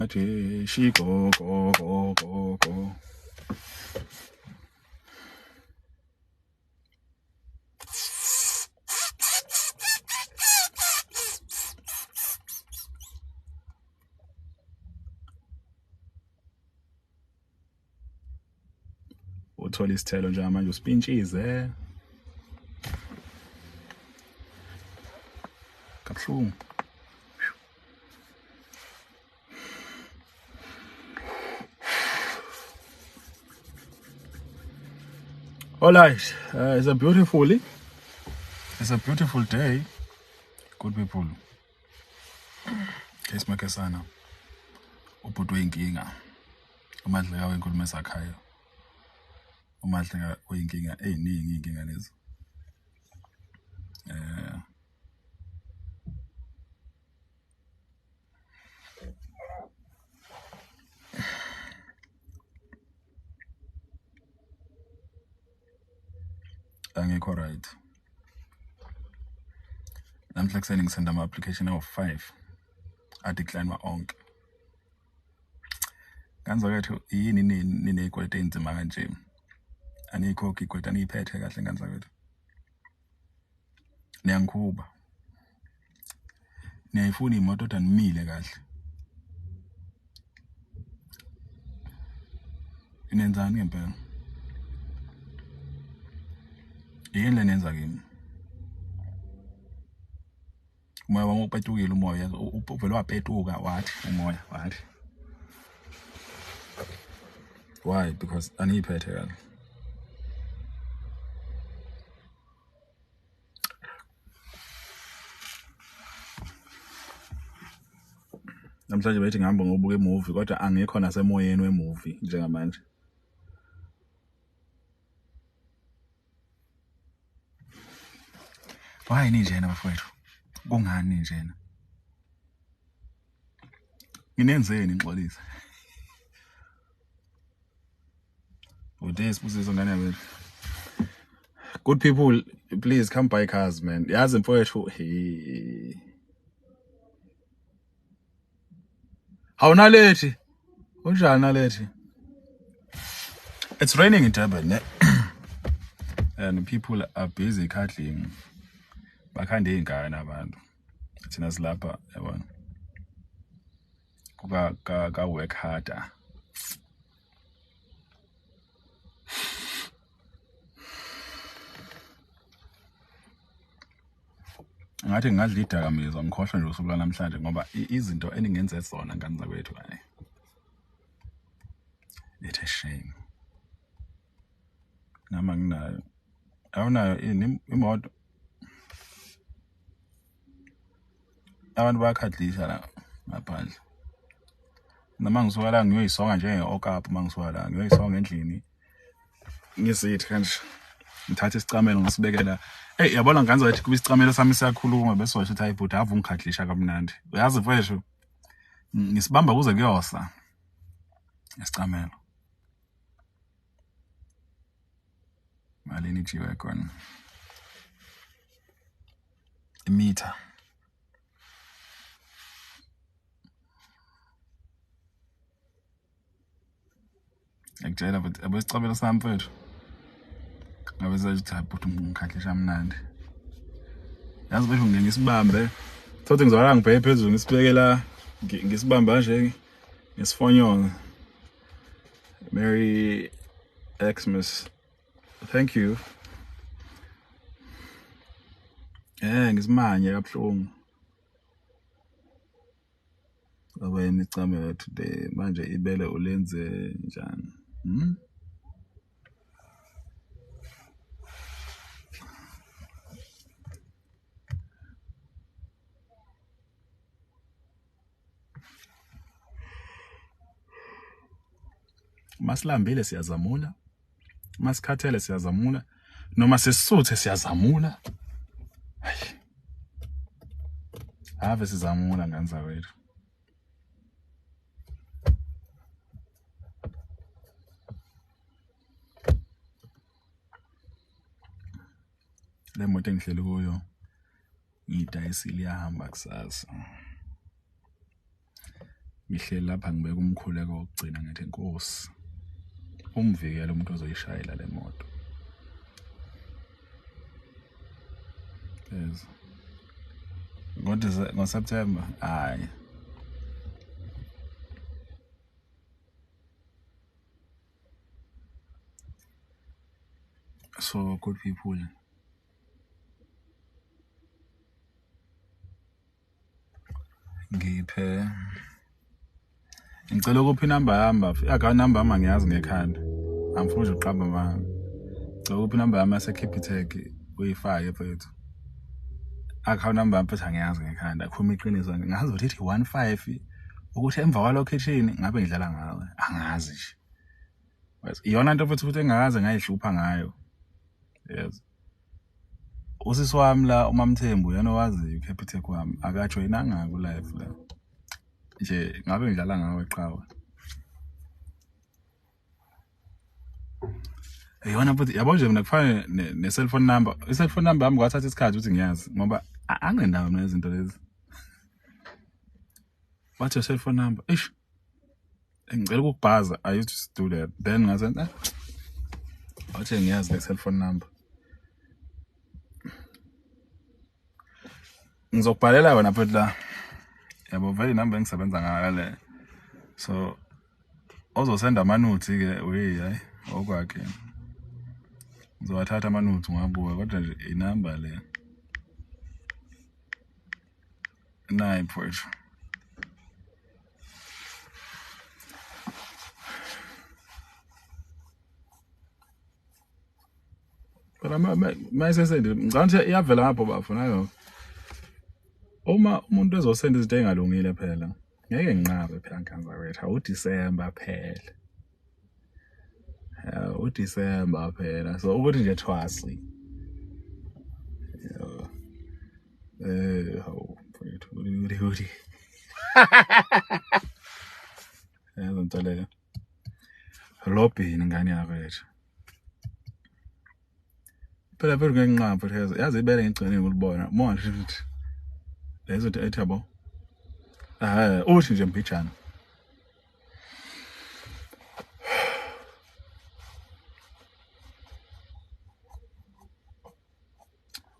She go. Uthola isithelo nje manje uspintshize. Kabuhlungu. All right, it's a beautiful day, good people. Case makesana ubhuti inkinga uMadleka wenkulumo esakhayo uMadleka oyinkinga eziningi inkinga lezi angekho right. Namhla kuseni ngisenda ama-application awu-5 adecline onke. Kanzakethu yini ninezikweletu ezinzima kanje? Anikhokhi ikweletu aniyiphethe kahle kanzakethu. Niyangikhuba. Niyayifuna imoto kodwa nimile kahle. Inenzani ngempela? Yini le nenza kimi? Umoya wami upetukile umoya uvele wapetuka wathi umoya wathi. Why? Because aniyiphethe kahle. Namhlanje bethi ngihamba ngobuka imovie kodwa angekho nasemoyeni wemovie njengamanje. Why ninjena bafowethu? Kungani ninjena? Nginenzeni ngixolisa? Udesibusiso ngane yami. Good people, please come buy cars, man. Yazi mfowethu, hey. Hawuna lethi? Unjani nalethi? It's raining in Durban, and people are busy cuddling. Bakhande ingane abantu. Thina silapha yabona. Ka work harder. Ngathi ngadla idakamizwa ngikhohlwa nje usuku namhlanje ngoba izinto eningenze zona ngani zakwethu hayi. It's a shame. Nama nginayo. Awunayo imoto. Abantu bayakhadlisha la ngaphandle. Nama ngisuka la ngiyoyisonga njenge-okapu mangisuka la ngiyoyisonga endlini. Ngisithi kanje. Ngithatha isicamelo ngisibekela. Hey yabona ngani zathi kuba isicamelo sami siyakhuluma bese washo ukuthi hayi bhuti ave ungikhadlisha kamnandi. Uyazi mfowethu ngisibamba kuze kuyosa. Isicamelo. Malini jiwe khona. Imeter. Ngitshela but abesicabelo sami mfethu. Ngabe sathi bhuti ungikhadlisha mnandi. Yazi mfethu ngeke ngisibambe. Thothi ngizwala ngibheke phezulu ngisibekela ngisibamba nje ngisifonyonga. Merry Xmas. Thank you. Ngisimanye kabuhlungu. Wena icamelo today manje ibele ulenze njani? Masilambile siyazamula. Masikhathele siyazamula. Noma sesisuthe siyazamula. Hayi. Ave sizamula ngani zawethu. Le moto engihleli kuyo ngidayisile iyahamba kusasa. ngihleli lapha ngibeka umkhuleko wokugcina ngathi Nkosi umvikele umuntu ozoyishayela le moto. Yes. Ngo-September hayi. So good people, ngicela ukuphi inamba yami, i-account number yami angiyazi ngekhanda, angifuni nje uqamba mama. Ngicela ukuphi inamba yami yaseCapitec uyifake mfethu. Account number yami mfethu angiyazi ngekhanda, akhuluma iqiniso, ngazi ukuthi ithi 15 ukuthi emva kwalocation ngabe ngidlala ngawe, angazi nje. Iyona nto mfethu ukuthi engakaze ngayihlupha ngayo. Yes. Usisi wami la uMamthembu uyena owazi iCapitec wami akajoyinanga ku live la. Nje ngabe ngidlala ngawe eqhawe. Eyona futhi yabo nje mina kufana ne-cellphone number. I-cellphone number yami kwathatha isikhathi ukuthi ngiyazi ngoba angindawo mina izinto lezi. What's your cellphone number? Eish. Ngicela ukubhaza, I used to do that. Then ngazenza wathi ngiyazi le-cellphone number. Ngizokubhalela wena futhi la. Yabo vele inamba engisebenza ngayo le. So ozosenda amanuthi ke hayi okwakhe. Ngizowathatha amanuthi ngabuka kodwa nje inamba le. Nayi mfowethu. But mayisesende ngicabanga ukuthi iyavela ngapho bafuna yo. Uma umuntu ezosenda izinto engalungile phela ngeke nginqabe phela nkanza wethu uDecember phela. uDecember phela so ukuthi nje thwasi. Hawu mfowethu uri. Yenzonto leyo. Lobbyini ngani yakwethu. Phela phela ngeke nginqabe phela yazi ibele ngigcine ngulibona. Manje futhi lezo nto ethabo. Uthi nje mbijana.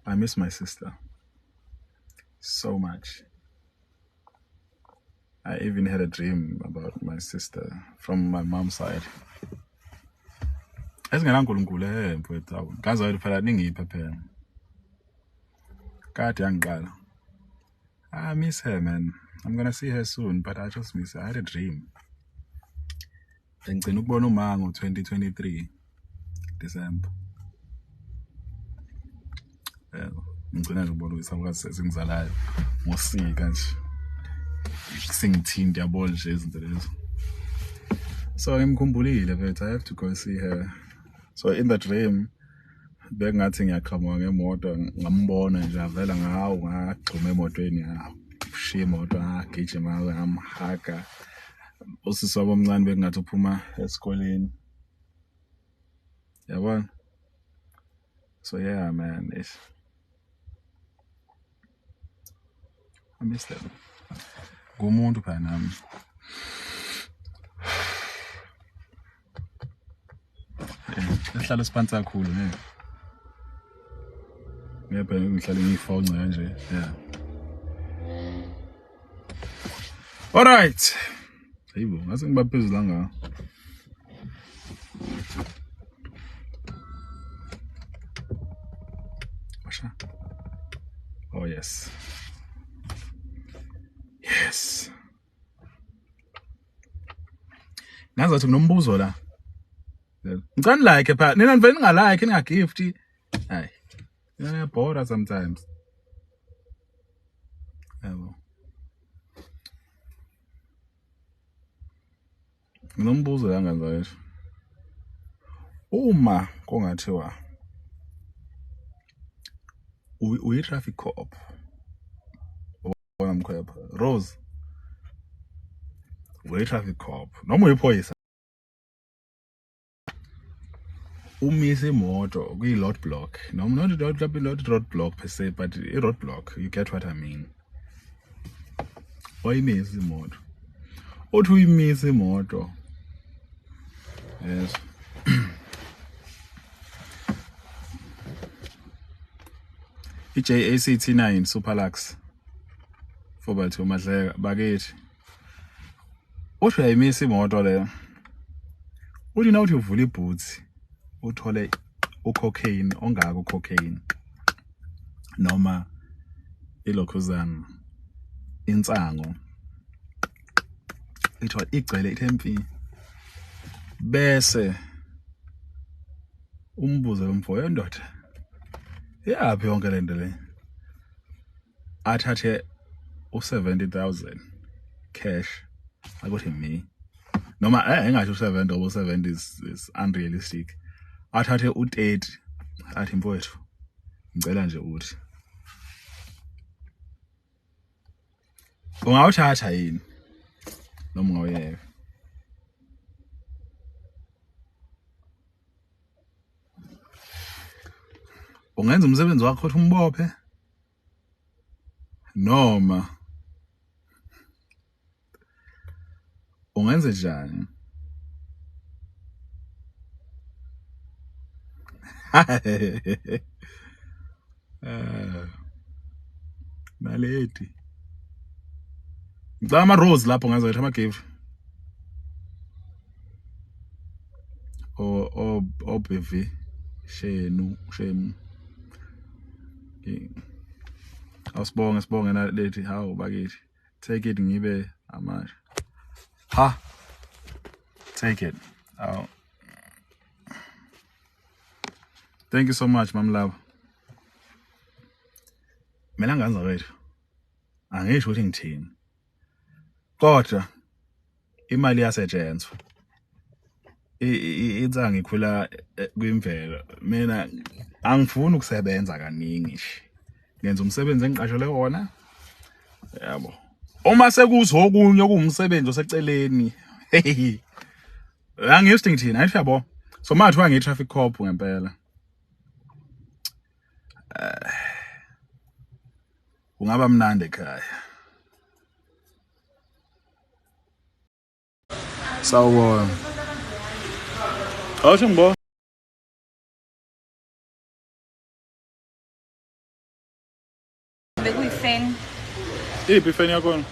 I miss my sister so much. I even had a dream about my sister from my mom's side. Esingenankulunkulu mfowethu. Ngazi ukuthi phela ningiphe phela. Kade yangiqala. I miss her, man. I'm gonna see her soon, but I just miss her. I had a dream. Ngicela ukubona uma ngo-2023 December. Ngicela nje ukubona isalukazi sesingizalayo ngosika nje. Singithinta yabo nje izinto lezo. So ngimkhumbulile mfethu, I have to go see her. So in the dream bengathi ngiyaqhamuka ngemoto ngambona nje avela ngawo ngagxuma emotweni ngawo. Ushiya imoto ngagijima ngamhaka. Usisi wabo omncane bekungathi uphuma esikoleni. Yabona? So yeah man, I miss them. Ngumuntu phela nami. Ehlala siphansi kakhulu ne. Ngepha ngihlale ngifone kanje. Yeah. All right. Hayibo, ngase ngibaphezulu la nga. Basha. Oh yes. Yes. Ngazi ukuthi kunombuzo la. Ngicani like pha. Nina nivele ningalike ningagift. Hayi. Ngiyabhora sometimes. Yabo. Nginombuzo la ngazayisho. Uma kungathiwa uyi traffic cop. Ubona mkhwepha. Rose. Uyi traffic cop. Noma uyiphoyisa. Umise imoto kuyi road block. Noma not road block per se, but a road block. You get what I mean. Oyimise imoto. Uthi uyimisa imoto. Yes. JAC T9 Superlux 4x2 Madleka bakithi. Uthi uyayimisa imoto le. Uthi nawuthi uvula iboots uthole ucocaine ongaka ucocaine noma ilokhuzana insango ithola igcwele ithempi bese umbuzo lomfo yendoda yaphi yonke lento le athathe u70,000 cash akuthi me noma engasho u70 ngoba u70 is unrealistic athathe u30 athi mfowethu ngicela nje uthi ungawuthatha yini noma ungawuyeka ungenza umsebenzi wakho uthi umbophe noma ungenze njani naleti ngicela ama-rose lapho ngazoletha ama-gift o-BV shemu awusibonge naleti hawu bakithi take it ngibe amasha ha take it aw thank you so much mamlaba mina nganza wethu angisho ukuthi ngithini kodwa imali yasetshenzwa itsanga ikhula kwimvelo mina angifuni ukusebenza kaningi nje ngenza umsebenzi engiqashelwe wona yabo uma sekuzokunye okumsebenzi oseceleni angisho ngithini ayithi yabo so manje wa ngi-traffic cop ngempela ungaba mnandi ekhaya sawubona awusho ngibona bekuyifeni iphi ifeni yakhona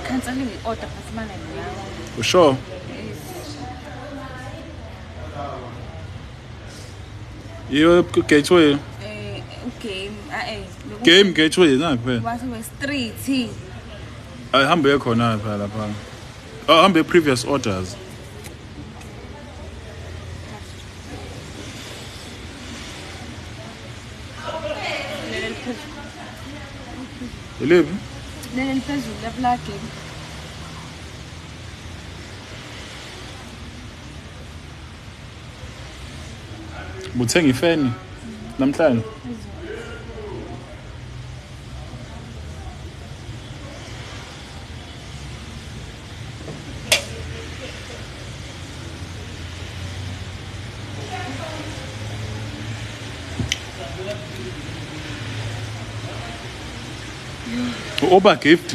cancel i-order phasimana yawo usho iyo gateway game gateway ngaphi phela wathi we-street ayihambe khona phela lapha ahambe previous orders Eliphi? Leli liphezulu leplagi. Buthenga ifeni namhlanje. Oba gift.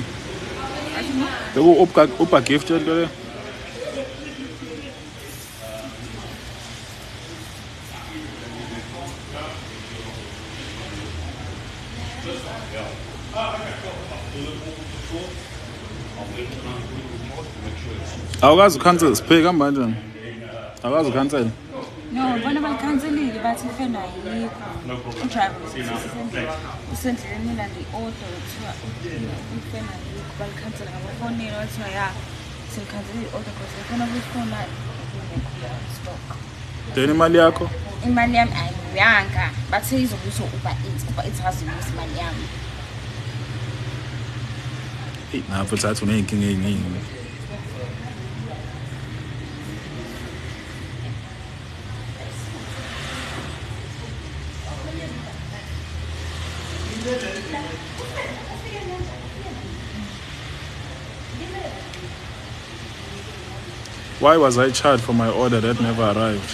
Beko oba gift into le. Awukazi cancel sipheka manje. Awukazi cancel. No, bona balikhanselile bathi ifena ayikho. Udriver usendleleni mina ndi-order kuthiwa ifena ayikho balikhansela ngabafonini bathiwa ya silikhanselile i-order because befuna kuyifona stock. Then imali yakho? Imali yami ayibuyanga bathe izobuyiswa Uber Eats hazibuyisa imali yami. Napho thathu uneyinkinga eziningi. Why was I charged for my order that never arrived?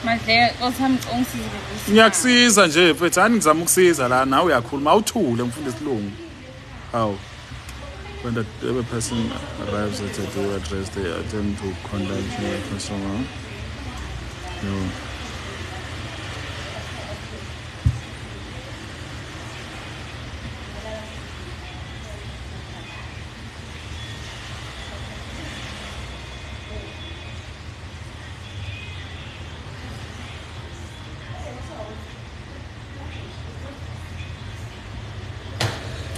Manje othami ongisize. Ngiyakusiza nje mfethu, ani ngizama ukusiza la nawe uyakhuluma awuthule ngifunda isilungu. Hawu. When the person arrives at a due address, they attempt to contact the customer. No.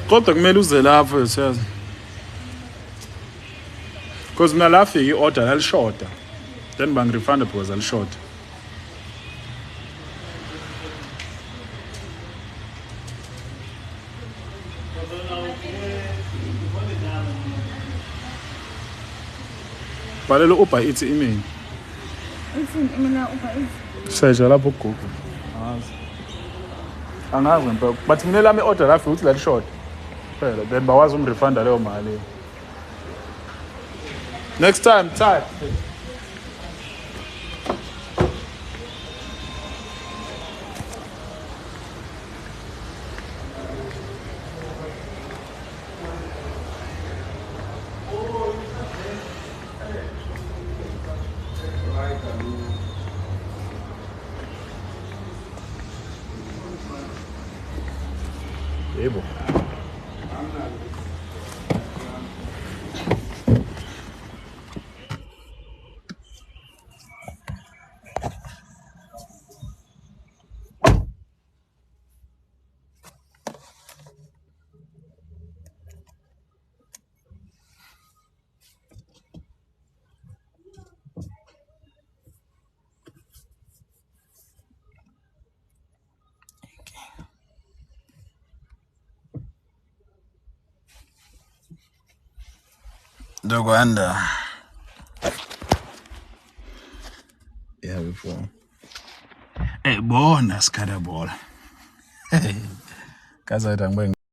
Kodwa kumele uze lapho siyazi. Because mina la fika i-order lalishota. Then bangirefunda because alishota. Bhalela Uber ithi email. Ithi mina Uber ithi. Search lapho ku-Google. Angazi ngempela. But mina lami i-order la fika uthi lalishota. Phela then bawazi umrefunda leyo mali. Next time, type. Yebo. Dogwanda. Yeah, before. Hey, bona skada ball. Kaza itangwe